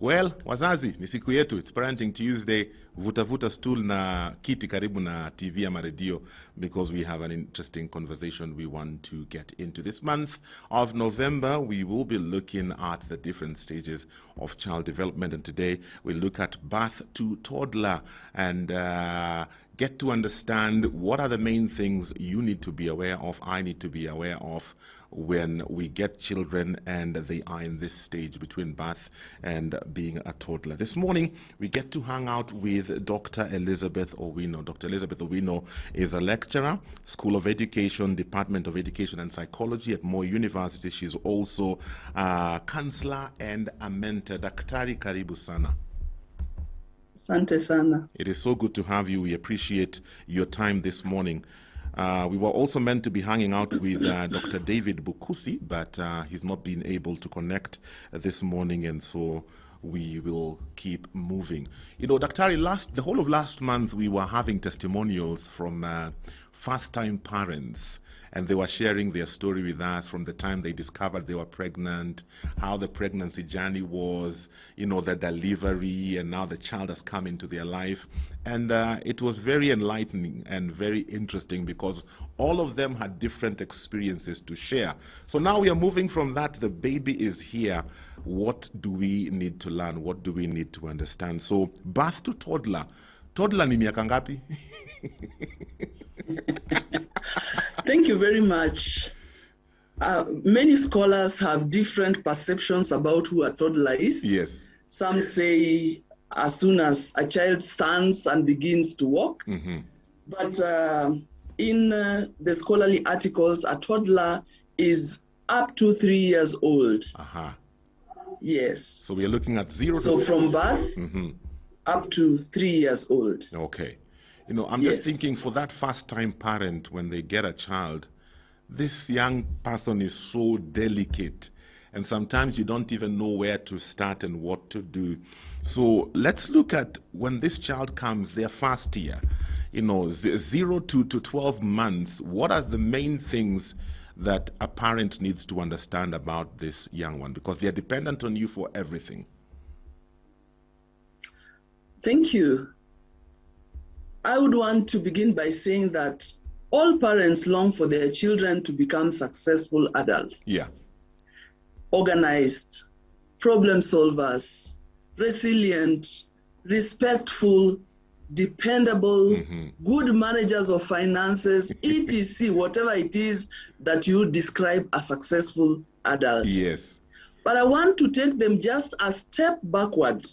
Well, wazazi, ni siku yetu. It's Parenting Tuesday. Vuta stool na kiti karibu na TV ama radio, because we have an interesting conversation we want to get into. This month of November, we will be looking at the different stages of child development. And today, we look at birth to toddler and get to understand what are the main things you need to be aware of, I need to be aware of, when we get children and they are in this stage between birth and being a toddler. This morning, we get to hang out with Dr. Elizabeth Owino. Dr. Elizabeth Owino is a lecturer, School of Education, Department of Education and Psychology at Moi University. She's also a counselor and a mentor. Daktari, karibu sana. Asante sana. It is so good to have you. We appreciate your time this morning. We were also meant to be hanging out with Dr. David Bukusi, but he's not been able to connect this morning, and so we will keep moving. You know, Daktari, the whole of last month, we were having testimonials from first-time parents, and they were sharing their story with us from the time they discovered they were pregnant, how the pregnancy journey was, you know, the delivery, and now the child has come into their life. And it was very enlightening and very interesting because all of them had different experiences to share. So now we are moving from that, the baby is here. What do we need to learn? What do we need to understand? So birth to toddler. Toddler ni miaka ngapi? Thank you very much. Many scholars have different perceptions about who a toddler is. Yes. Some say as soon as a child stands and begins to walk. Mm-hmm. But in the scholarly articles, a toddler is up to 3 years old. Uh-huh. Yes. So we are looking at 0 to... So from birth up to 3 years old. Okay. You know, I'm just thinking for that first-time parent, when they get a child, this young person is so delicate, and sometimes you don't even know where to start and what to do. So let's look at when this child comes, their first year, you know, 0 to 12 months, what are the main things that a parent needs to understand about this young one? Because they're dependent on you for everything. Thank you. I would want to begin by saying that all parents long for their children to become successful adults. Yeah. Organized, problem solvers, resilient, respectful, dependable, good managers of finances, etc., whatever it is that you describe a successful adult. Yes. But I want to take them just a step backward.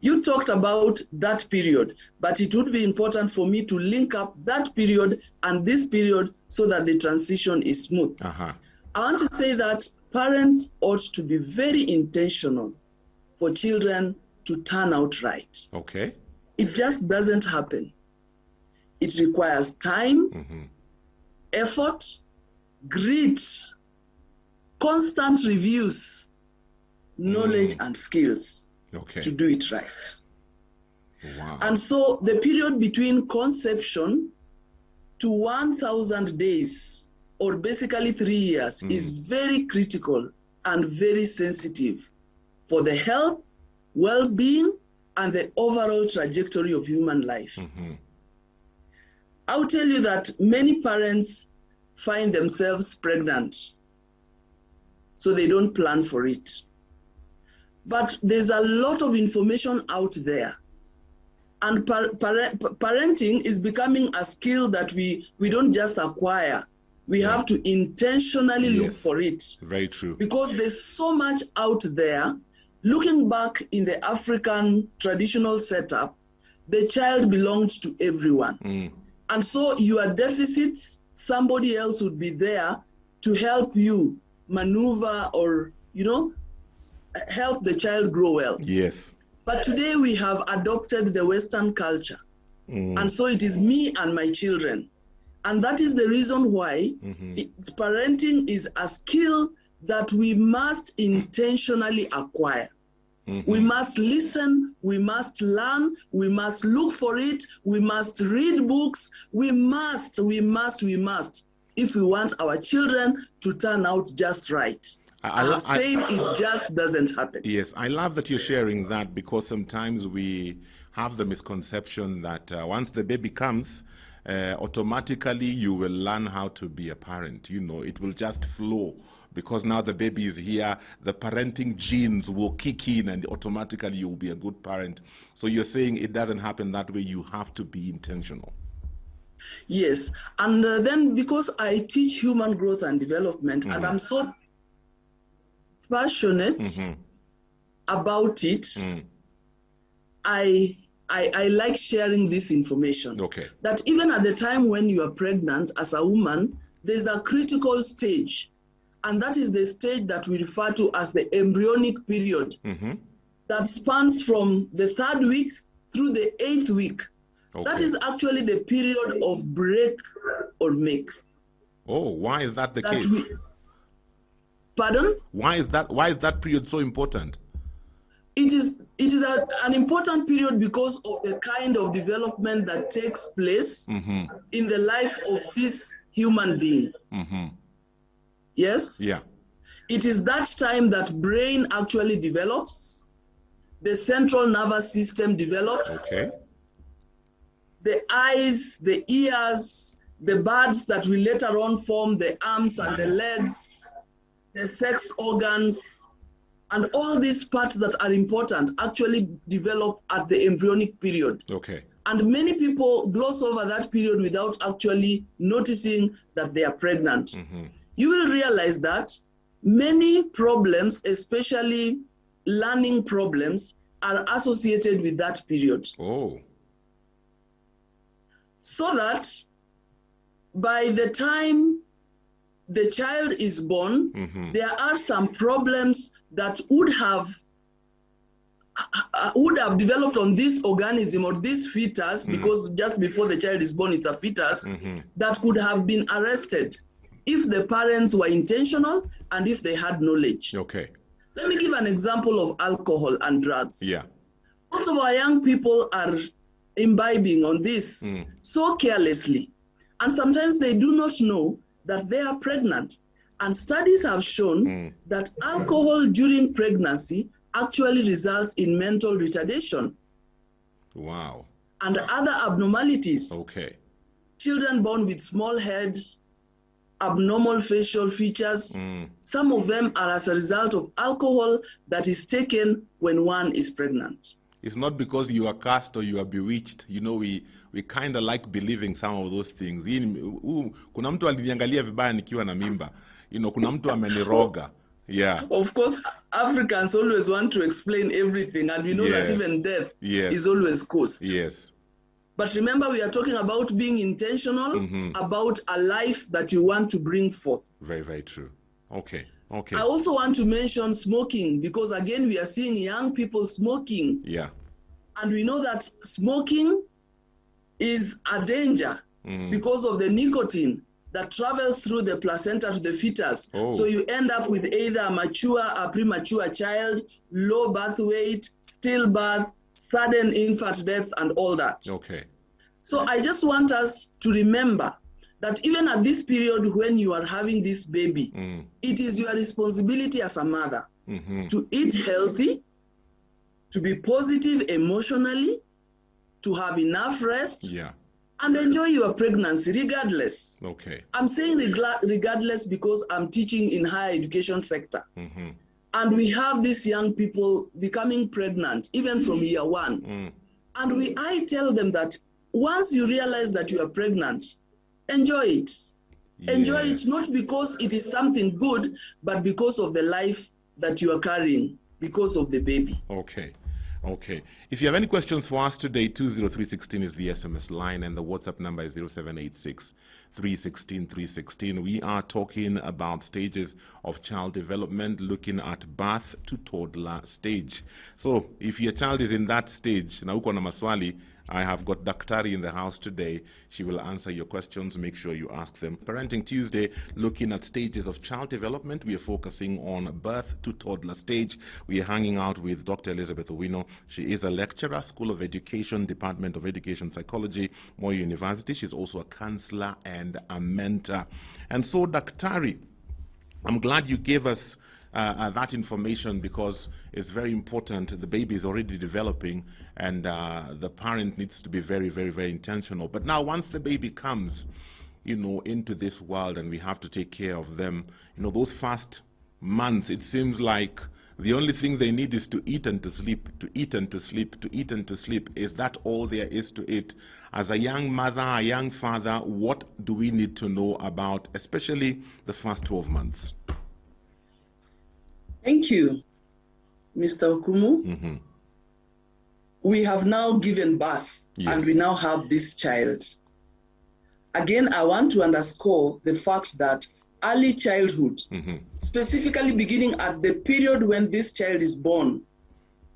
You talked about that period, but it would be important for me to link up that period and this period so that the transition is smooth. I want to say that parents ought to be very intentional for children to turn out right. Okay. It just doesn't happen. It requires time, effort, grit, constant reviews, knowledge and skills. Okay. To do it right. Wow. And so the period between conception to 1,000 days, or basically 3 years, is very critical and very sensitive for the health, well-being, and the overall trajectory of human life. I'll tell you that many parents find themselves pregnant, so they don't plan for it. But there's a lot of information out there. And parenting is becoming a skill that we don't just acquire. We have to intentionally look for it. Very true. Because there's so much out there. Looking back in the African traditional setup, the child belonged to everyone. And so your deficits, somebody else would be there to help you maneuver or, you know, help the child grow well. Yes. But today we have adopted the Western culture. And so it is me and my children. And that is the reason why parenting is a skill that we must intentionally acquire. We must listen, we must learn, we must look for it, we must read books, we must, if we want our children to turn out just right. I have said it just doesn't happen. Yes, I love that you're sharing that, because sometimes we have the misconception that once the baby comes, automatically you will learn how to be a parent. You know, it will just flow, because now the baby is here, the parenting genes will kick in and automatically you will be a good parent. So you're saying it doesn't happen that way, you have to be intentional. Yes, and then because I teach human growth and development, and I'm so passionate about it, I like sharing this information. Okay. That even at the time when you are pregnant as a woman, there's a critical stage, and that is the stage that we refer to as the embryonic period, that spans from the 3rd week through the 8th week. Okay. That is actually the period of break or make. Oh, why is that the case? Pardon? Why is that period so important? It is an important period because of the kind of development that takes place in the life of this human being. Yes? Yeah. It is that time that brain actually develops, the central nervous system develops, Okay. the eyes, the ears, the buds that will later on form the arms and the legs, the sex organs, and all these parts that are important actually develop at the embryonic period. Okay. And many people gloss over that period without actually noticing that they are pregnant. You will realize that many problems, especially learning problems, are associated with that period. Oh. So that by the time the child is born, there are some problems that would have developed on this organism or this fetus, because just before the child is born, it's a fetus, that could have been arrested if the parents were intentional and if they had knowledge. Okay. Let me give an example of alcohol and drugs. Yeah. Most of our young people are imbibing on this so carelessly, and sometimes they do not know that they are pregnant. And studies have shown that alcohol during pregnancy actually results in mental retardation. Wow. And other abnormalities. Okay. Children born with small heads, abnormal facial features, some of them are as a result of alcohol that is taken when one is pregnant. It's not because you are cursed or you are bewitched. You know, we kind of like believing some of those things. Kuna mtu aliniangalia vibaya nikiwa na mimba. You know, kuna mtu ameniroga. Yeah. Of course, Africans always want to explain everything, and we know that even death is always caused. Yes. But remember, we are talking about being intentional about a life that you want to bring forth. Very, very true. Okay. Okay. I also want to mention smoking, because again, we are seeing young people smoking. Yeah. And we know that smoking is a danger because of the nicotine that travels through the placenta to the fetus. Oh. So you end up with either a premature child, low birth weight, stillbirth, sudden infant deaths, and all that. Okay. So I just want us to remember that even at this period when you are having this baby, it is your responsibility as a mother to eat healthy, to be positive emotionally, to have enough rest, and enjoy your pregnancy regardless. Okay. I'm saying regardless because I'm teaching in higher education sector. And we have these young people becoming pregnant, even from year one. And I tell them that once you realize that you are pregnant, enjoy it. Enjoy it not because it is something good, but because of the life that you are carrying, because of the baby. Okay. Okay. If you have any questions for us today, 20316 is the SMS line, and the WhatsApp number is 0786 316 316. We are talking about stages of child development, looking at birth to toddler stage. So if your child is in that stage, na uko na maswali, I have got Daktari in the house today. She will answer your questions. Make sure you ask them. Parenting Tuesday, looking at stages of child development. We are focusing on birth to toddler stage. We are hanging out with Dr. Elizabeth Owino. She is a lecturer, School of Education, Department of Education Psychology, Moi University. She's also a counselor and a mentor. And so, Daktari, I'm glad you gave us that information because it's very important. The baby is already developing, and the parent needs to be very, very, very intentional. But now, once the baby comes, into this world, and we have to take care of them, those first months, it seems like the only thing they need is to eat and to sleep, to eat and to sleep, to eat and to sleep. Is that all there is to it? As a young mother, a young father, what do we need to know about, especially the first 12 months? Thank you, Mr. Okumu. We have now given birth, and we now have this child. Again, I want to underscore the fact that early childhood, specifically beginning at the period when this child is born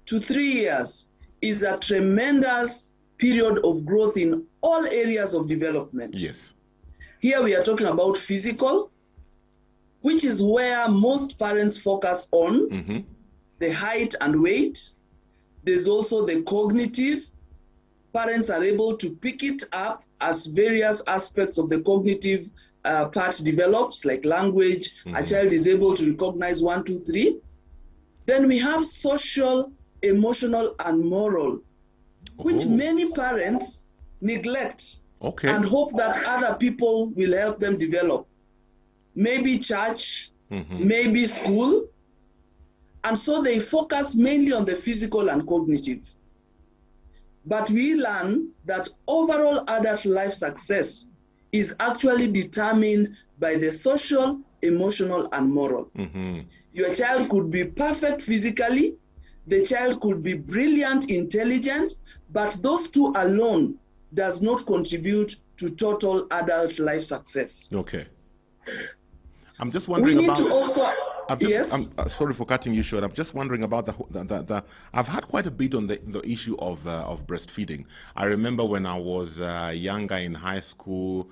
to 3 years, is a tremendous period of growth in all areas of development. Yes. Here we are talking about physical, which is where most parents focus on, the height and weight. There's also the cognitive. Parents are able to pick it up as various aspects of the cognitive part develops, like language. A child is able to recognize 1, 2, 3. Then we have social, emotional, and moral, which many parents neglect and hope that other people will help them develop. Maybe church, maybe school. And so they focus mainly on the physical and cognitive. But we learn that overall adult life success is actually determined by the social, emotional, and moral. Your child could be perfect physically, the child could be brilliant, intelligent, but those two alone does not contribute to total adult life success. Okay. I'm just wondering about... to also... I'm sorry for cutting you short. I'm just wondering about the I've had quite a bit on the issue of breastfeeding. I remember when I was younger in high school,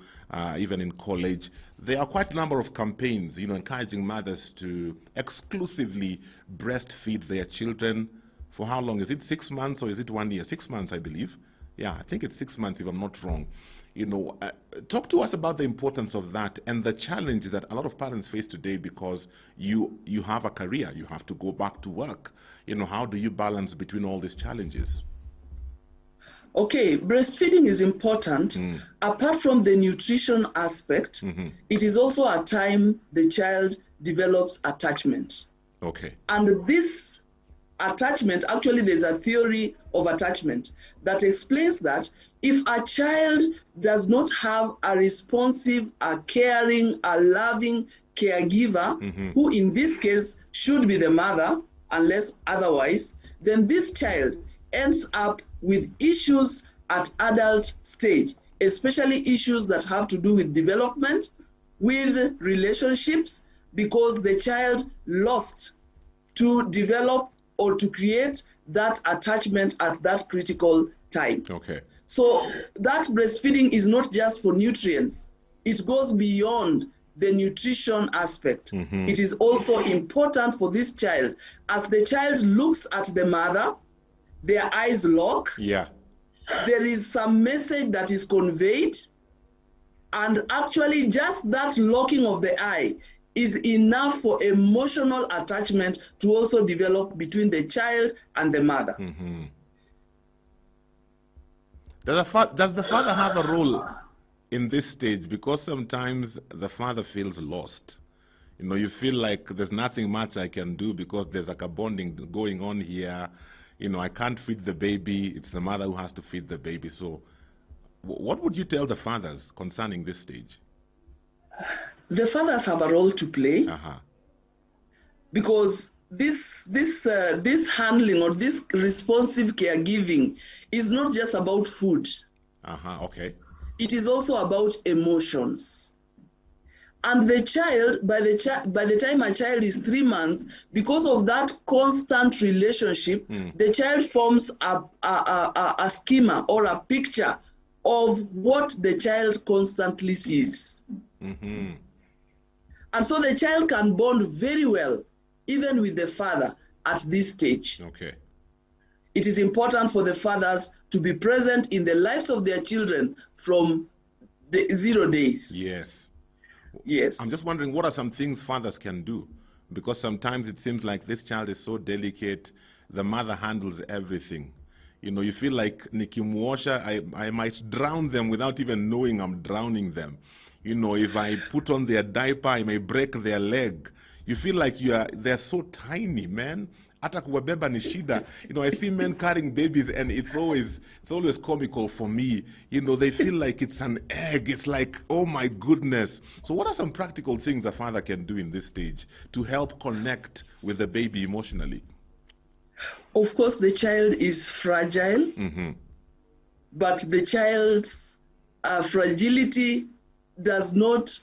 even in college, there are quite a number of campaigns, encouraging mothers to exclusively breastfeed their children. For how long? Is it 6 months or is it 1 year? 6 months, I believe. Yeah, I think it's 6 months if I'm not wrong. Talk to us about the importance of that and the challenge that a lot of parents face today, because you have a career, you have to go back to work. How do you balance between all these challenges? Okay, breastfeeding is important. Apart from the nutrition aspect, it is also a time the child develops attachment. Okay. And this attachment, actually there's a theory of attachment that explains that if a child does not have a responsive, a caring, a loving caregiver, who in this case should be the mother, unless otherwise, then this child ends up with issues at adult stage, especially issues that have to do with development, with relationships, because the child lost to develop or to create that attachment at that critical time. Okay. So that breastfeeding is not just for nutrients. It goes beyond the nutrition aspect. It is also important for this child. As the child looks at the mother, their eyes lock. Yeah. There is some message that is conveyed. And actually just that locking of the eye is enough for emotional attachment to also develop between the child and the mother. Does the father have a role in this stage? Because sometimes the father feels lost. You feel like there's nothing much I can do because there's like a bonding going on here. I can't feed the baby. It's the mother who has to feed the baby. So what would you tell the fathers concerning this stage? The fathers have a role to play because this handling or this responsive caregiving is not just about food. Okay. It is also about emotions. And the child, by the time a child is 3 months, because of that constant relationship, the child forms a schema or a picture of what the child constantly sees. And so the child can bond very well, even with the father at this stage. Okay. It is important for the fathers to be present in the lives of their children from the 0 days. Yes. Yes. I'm just wondering, what are some things fathers can do because sometimes it seems like this child is so delicate, the mother handles everything. You know, you feel like nikimwosha, I might drown them without even knowing I'm drowning them. You know, if I put on their diaper, I may break their leg. You feel like they're so tiny, man. Hata kuwabeba ni shida. You know, I see men carrying babies, and it's always comical for me. You know, they feel like it's an egg. It's like, oh my goodness. So what are some practical things a father can do in this stage to help connect with the baby emotionally? Of course, the child is fragile, but the child's fragility does not,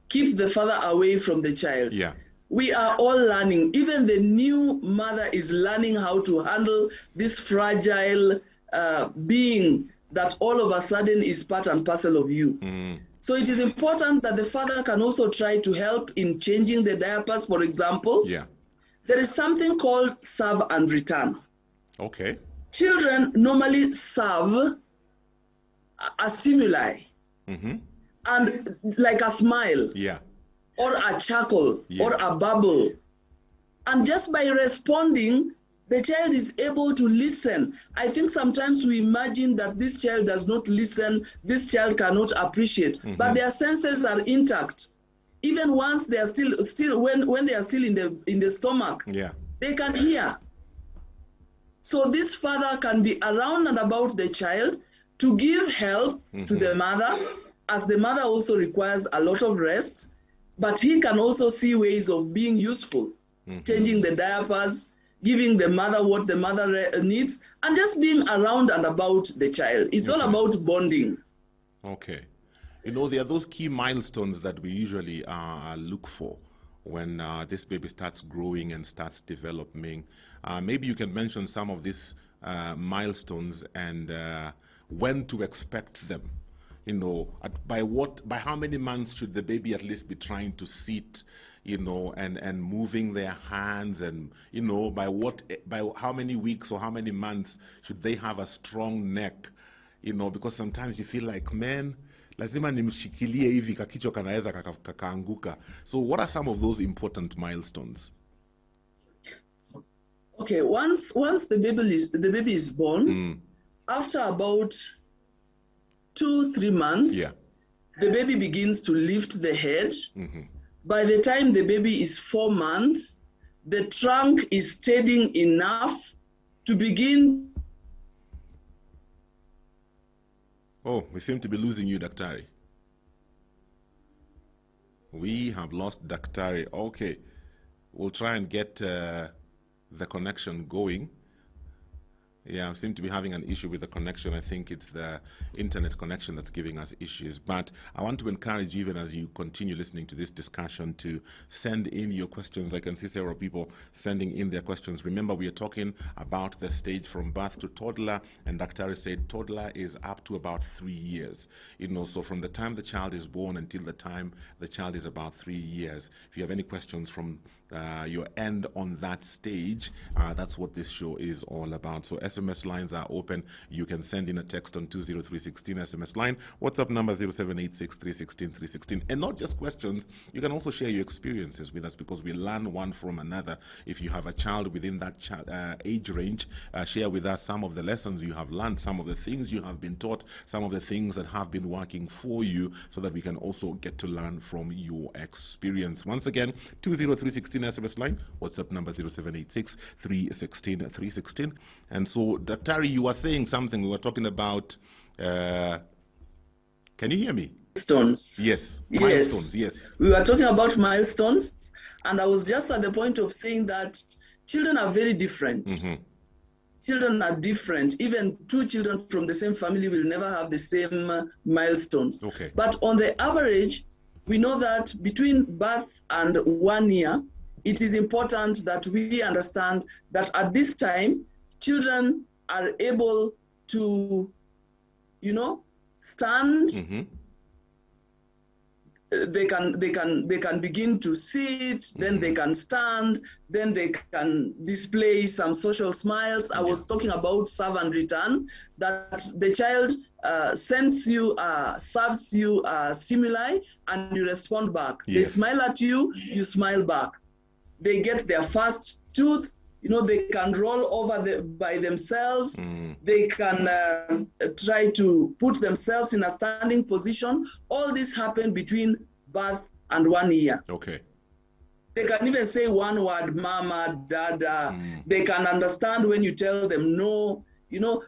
keep the father away from the child. Yeah. We are all learning. Even the new mother is learning how to handle this fragile being that all of a sudden is part and parcel of you. So it is important that the father can also try to help in changing the diapers, for example. Yeah. There is something called serve and return. Okay. Children normally serve a stimuli, and like a smile, Yeah. or a chuckle, Yes. or a babble. And just by responding, the child is able to listen. I think sometimes we imagine that this child does not listen, this child cannot appreciate, but their senses are intact. Even once they are still when they are still in the stomach, Yeah. they can hear. So this father can be around and about the child to give help to the mother, as the mother also requires a lot of rest, but he can also see ways of being useful, changing the diapers, giving the mother what the mother needs, and just being around and about the child. It's all about bonding. Okay. You know, there are those key milestones that we usually look for when this baby starts growing and starts developing. Maybe you can mention some of these milestones and when to expect them. You know, by how many months should the baby at least be trying to sit, and moving their hands, and, by how many weeks or how many months should they have a strong neck? Because sometimes you feel like, man, lazima nimshikilie hivi kakichwa kanaweza kakaanguka. So what are some of those important milestones? Okay, once the baby is born, after about 2-3 months, the baby begins to lift the head. By the time the baby is 4 months, the trunk is steadying enough to begin. Oh, we seem to be losing you, Daktari. We have lost Daktari. Okay, we'll try and get the connection going. Yeah, I seem to be having an issue with the connection. I think it's the internet connection that's giving us issues. But I want to encourage you, even as you continue listening to this discussion, to send in your questions. I can see several people sending in their questions. Remember, we are talking about the stage from birth to toddler, and Dr. said toddler is up to about 3 years. So from the time the child is born until the time the child is about 3 years. If you have any questions from your end on that stage, that's what this show is all about. So SMS lines are open. You can send in a text on 20316 SMS line. WhatsApp number 0786316316. And not just questions, you can also share your experiences with us, because we learn one from another. If you have a child within that age range, share with us some of the lessons you have learned, some of the things you have been taught, some of the things that have been working for you, so that we can also get to learn from your experience. Once again, 20316 SMS line, WhatsApp number 0786316316. And so, Daktari, you were saying something. We were talking about, can you hear me? Milestones. Yes. Milestones, yes. We were talking about milestones, and I was just at the point of saying that children are very different. Children are different. Even two children from the same family will never have the same milestones. Okay. But on the average, we know that between birth and 1 year, it is important that we understand that at this time, children are able to, stand. They can begin to sit, then they can stand, then they can display some social smiles. I was talking about serve and return, that the child serves you stimuli, and you respond back. They smile at you, you smile back. they get their first tooth, they can roll over by themselves. They can try to put themselves in a standing position. All this happen between birth and 1 year. Okay. They can even say one word, mama, dada. They can understand when you tell them no.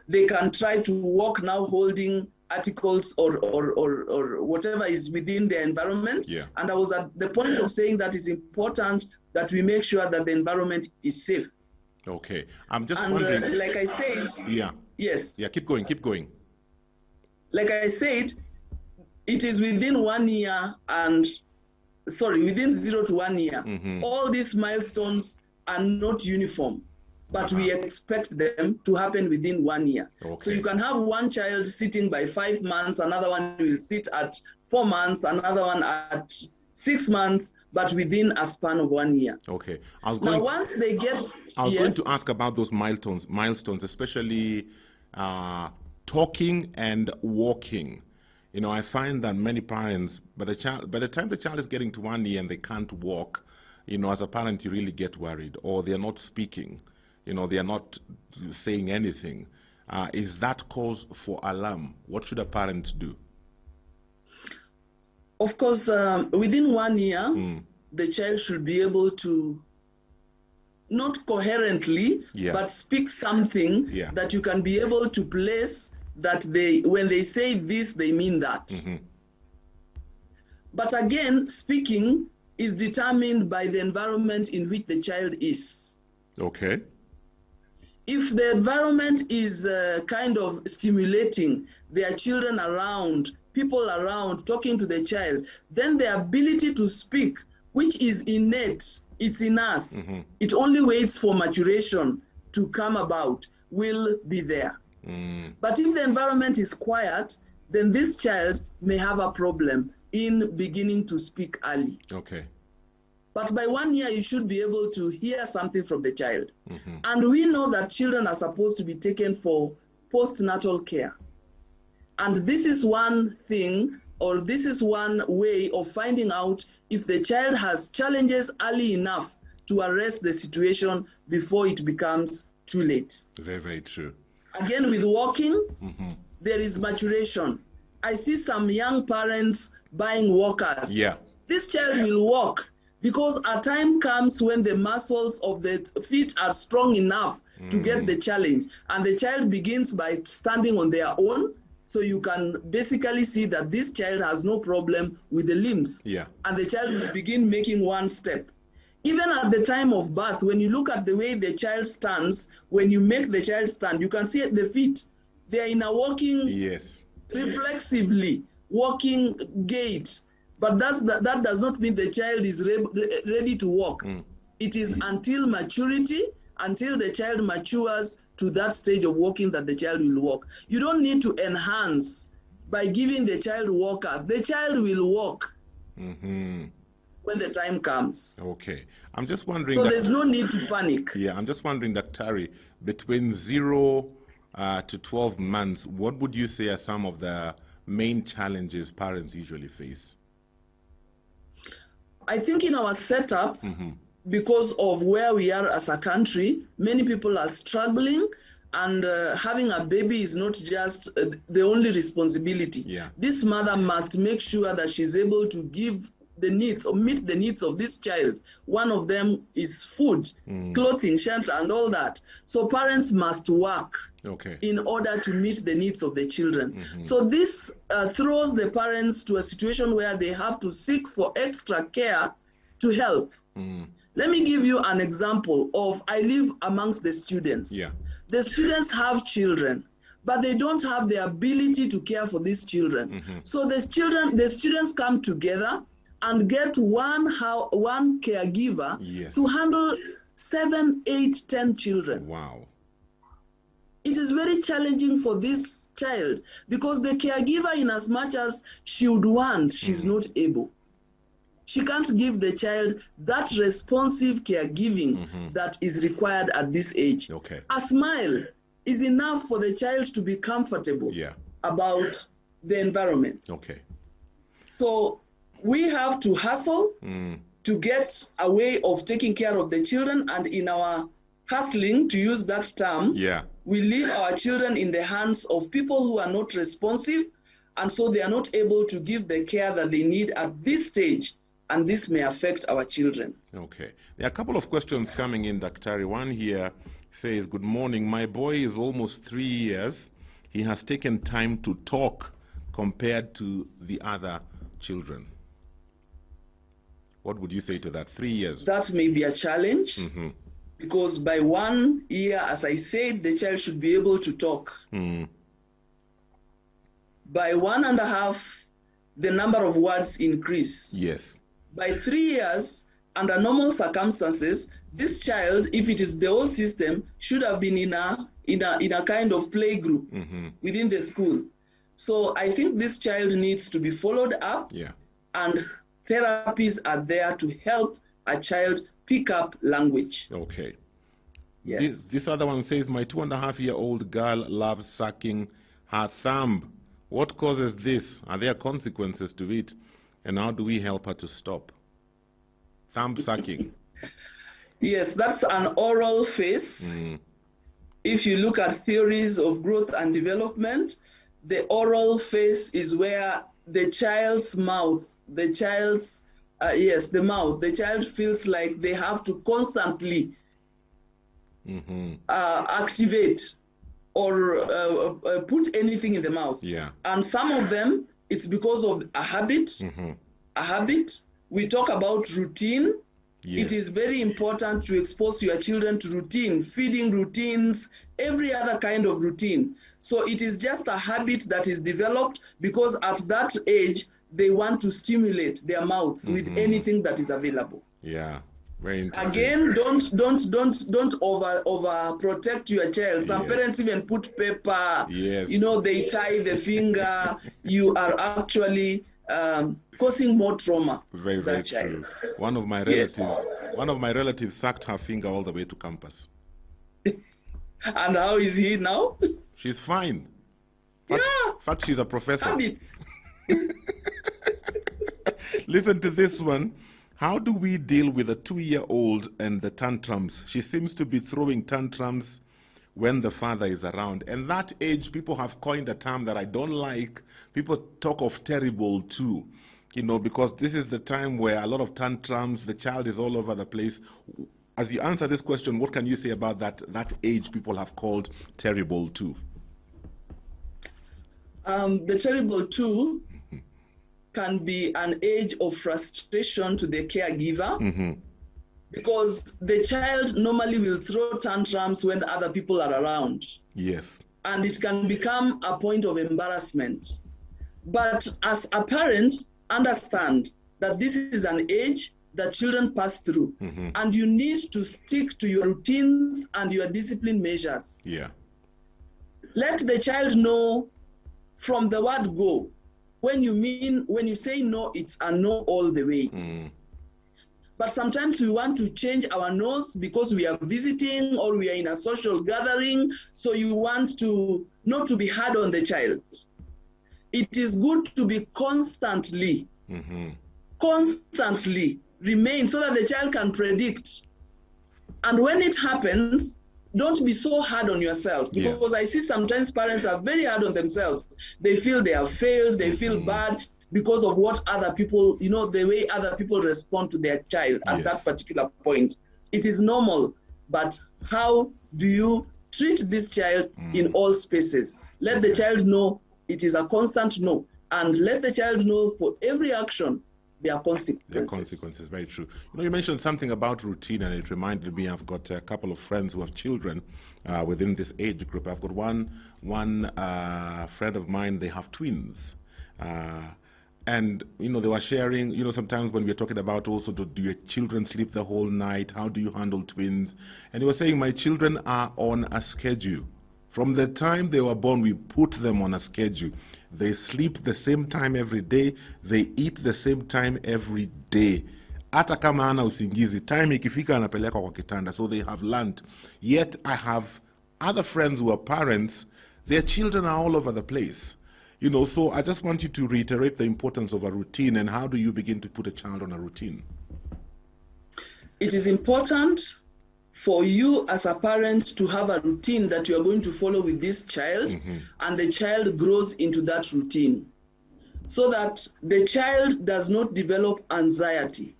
They can try to walk now holding articles or whatever is within their environment. Yeah. And I was at the point of saying that it's important that we make sure that the environment is safe. Okay. I'm just wondering. Like I said. Yeah. Yes. Yeah, keep going. Like I said, it is within 1 year within 0 to 1 year. All these milestones are not uniform, but we expect them to happen within 1 year. Okay. So you can have one child sitting by 5 months, another one will sit at 4 months, another one at 6 months, but within a span of 1 year. Okay. Once they get... I was going to ask about those milestones, especially talking and walking. I find that many parents, by the time the child is getting to 1 year and they can't walk, as a parent, you really get worried, or they're not speaking, they are not saying anything. Is that cause for alarm? What should a parent do? Of course, within 1 year, the child should be able to, not coherently, but speak something that you can be able to place that when they say this, they mean that. But again, speaking is determined by the environment in which the child is. Okay. If the environment is kind of stimulating, there are children around, people around talking to the child, then the ability to speak, which is innate, it's in us. It only waits for maturation to come about, will be there. But if the environment is quiet, then this child may have a problem in beginning to speak early. Okay. But by 1 year, you should be able to hear something from the child. And we know that children are supposed to be taken for postnatal care. And this is one thing, or this is one way of finding out if the child has challenges early enough to arrest the situation before it becomes too late. Very, very true. Again, with walking, there is maturation. I see some young parents buying walkers. Yeah. This child will walk because a time comes when the muscles of the feet are strong enough to get the challenge. And the child begins by standing on their own. So you can basically see that this child has no problem with the limbs. Yeah. And the child will begin making one step. Even at the time of birth, when you look at the way the child stands, when you make the child stand, you can see the feet. They are in a walking, reflexively, walking gait. But that does not mean the child is ready to walk. It is until maturity, until the child matures to that stage of walking that the child will walk. You don't need to enhance by giving the child walkers. The child will walk. When the time comes. Okay. I'm just wondering. So there's no need to panic. Yeah, I'm just wondering, Dr. between 0 to 12 months, what would you say are some of the main challenges parents usually face? I think in our setup, because of where we are as a country, many people are struggling, and having a baby is not just the only responsibility. Yeah. This mother must make sure that she's able to give the needs or meet the needs of this child. One of them is food, clothing, shelter, and all that. So parents must work in order to meet the needs of the children. So this throws the parents to a situation where they have to seek for extra care to help. Let me give you an example of, I live amongst the students. Yeah. The students have children, but they don't have the ability to care for these children. So the students come together and get one caregiver to handle 7, 8, 10 children. Wow. It is very challenging for this child because the caregiver, in as much as she would want, she's not able. She can't give the child that responsive caregiving that is required at this age. Okay. A smile is enough for the child to be comfortable about the environment. Okay. So we have to hustle to get a way of taking care of the children, and in our hustling, to use that term, we leave our children in the hands of people who are not responsive, and so they are not able to give the care that they need at this stage, and this may affect our children. Okay. There are a couple of questions coming in, Dr. One here says, good morning. My boy is almost 3 years. He has taken time to talk compared to the other children. What would you say to that? 3 years. That may be a challenge, because by 1 year, as I said, the child should be able to talk. By 1.5, the number of words increase. Yes. By 3 years, under normal circumstances, this child, if it is the whole system, should have been in a kind of play group within the school. So I think this child needs to be followed up, and therapies are there to help a child pick up language. Okay. Yes. This other one says, my 2.5-year-old girl loves sucking her thumb. What causes this? Are there consequences to it? And how do we help her to stop? Thumb sucking. Yes, that's an oral phase. If you look at theories of growth and development, the oral phase is where the child's mouth, the child's, the mouth, the child feels like they have to constantly activate or put anything in the mouth. And some of them, it's because of a habit. A habit. We talk about routine. It is very important to expose your children to routine, feeding routines, every other kind of routine. So it is just a habit that is developed because at that age, they want to stimulate their mouths with anything that is available. Yeah. Very interesting. Again, don't over protect your child. Some parents even put paper. You know, they tie the finger. You are actually causing more trauma. Very, very true. One of my relatives sucked her finger all the way to campus. And how is he now? She's fine. In fact, she's a professor. Habits. Listen to this one. How do we deal with a 2-year-old and the tantrums? She seems to be throwing tantrums when the father is around. And that age, people have coined a term that I don't like. People talk of terrible too, you know, because this is the time where a lot of tantrums, the child is all over the place. As you answer this question, what can you say about that age people have called terrible too? The terrible too can be an age of frustration to the caregiver, because the child normally will throw tantrums when other people are around. Yes. And it can become a point of embarrassment. But as a parent, understand that this is an age that children pass through, and you need to stick to your routines and your discipline measures. Let the child know from the word go. When you say no, it's a no all the way. But sometimes we want to change our no's because we are visiting or we are in a social gathering. So you want to not to be hard on the child. It is good to be constantly remain so that the child can predict. And when it happens, don't be so hard on yourself, because I see sometimes parents are very hard on themselves. They feel they have failed, they feel bad because of what other people, you know, the way other people respond to their child at that particular point. It is normal, but how do you treat this child in all spaces? Let the child know it is a constant no, and let the child know for every action there are consequences. There are consequences, very true. You know, you mentioned something about routine, and it reminded me, I've got a couple of friends who have children within this age group. I've got one friend of mine, they have twins. And, you know, they were sharing, you know, sometimes when we're talking about also, do your children sleep the whole night? How do you handle twins? And he was saying, my children are on a schedule. From the time they were born, we put them on a schedule. They sleep the same time every day. They eat the same time every day. Hata kama ana usingizi, time ikifika anapeleka kwa kitanda. So they have learned. Yet I have other friends who are parents, their children are all over the place. You know, so I just want you to reiterate the importance of a routine, and how do you begin to put a child on a routine? It is important for you as a parent to have a routine that you are going to follow with this child, and the child grows into that routine so that the child does not develop anxiety.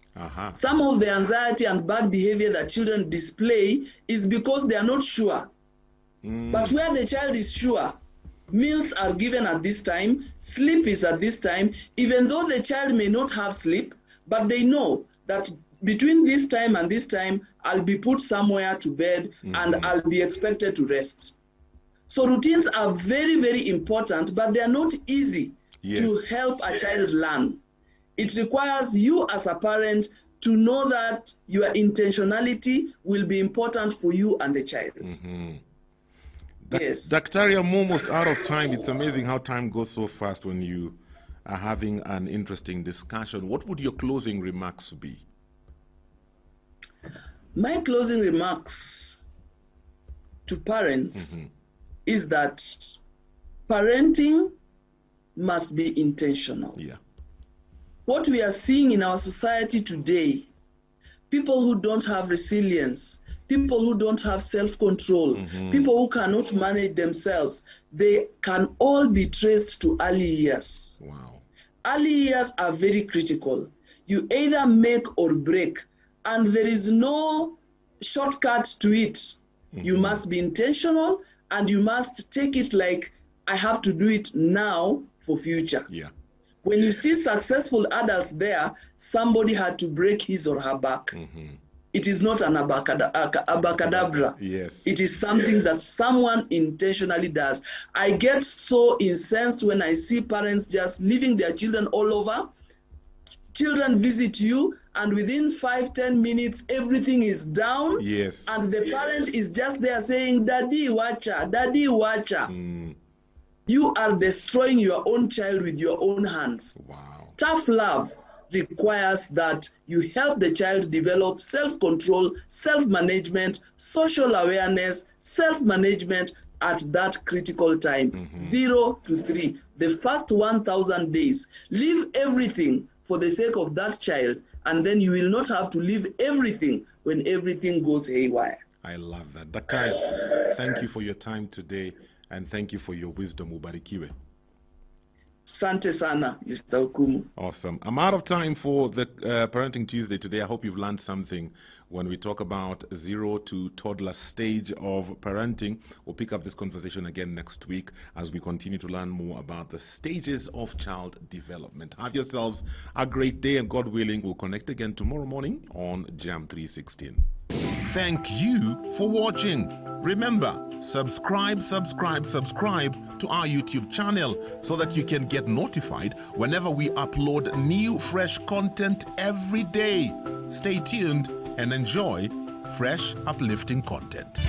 Some of the anxiety and bad behavior that children display is because they are not sure. But where the child is sure, meals are given at this time, sleep is at this time, even though the child may not have sleep, but they know that between this time and this time, I'll be put somewhere to bed and I'll be expected to rest. So routines are very, very important, but they are not easy to help a child learn. It requires you as a parent to know that your intentionality will be important for you and the child. Yes. Dr. I'm almost out of time. It's amazing how time goes so fast when you are having an interesting discussion. What would your closing remarks be? My closing remarks to parents is that parenting must be intentional. What we are seeing in our society today, people who don't have resilience, people who don't have self-control, people who cannot manage themselves, they can all be traced to early years. Early years are very critical. You either make or break, and there is no shortcut to it. You must be intentional, and you must take it like, I have to do it now for future. When you see successful adults there, somebody had to break his or her back. It is not an abacadabra. It is something that someone intentionally does. I get so incensed when I see parents just leaving their children all over. Children visit you, and within 5-10 minutes, everything is down. And the parent is just there saying, Daddy, watcha, Daddy, watcha. You are destroying your own child with your own hands. Tough love requires that you help the child develop self-control, self-management, social awareness, self-management at that critical time, 0 to 3, the first 1,000 days. Leave everything for the sake of that child, and then you will not have to leave everything when everything goes haywire. I love that. Dr. Thank you for your time today, and thank you for your wisdom. Ubarikiwe. Sante sana, Mr. Okumu. Awesome. I'm out of time for the Parenting Tuesday today. I hope you've learned something when we talk about 0 to toddler stage of parenting. We'll pick up this conversation again next week as we continue to learn more about the stages of child development. Have yourselves a great day, and God willing, we'll connect again tomorrow morning on Jam 316. Thank you for watching. Remember, subscribe to our YouTube channel so that you can get notified whenever we upload new fresh content every day. Stay tuned and enjoy fresh, uplifting content.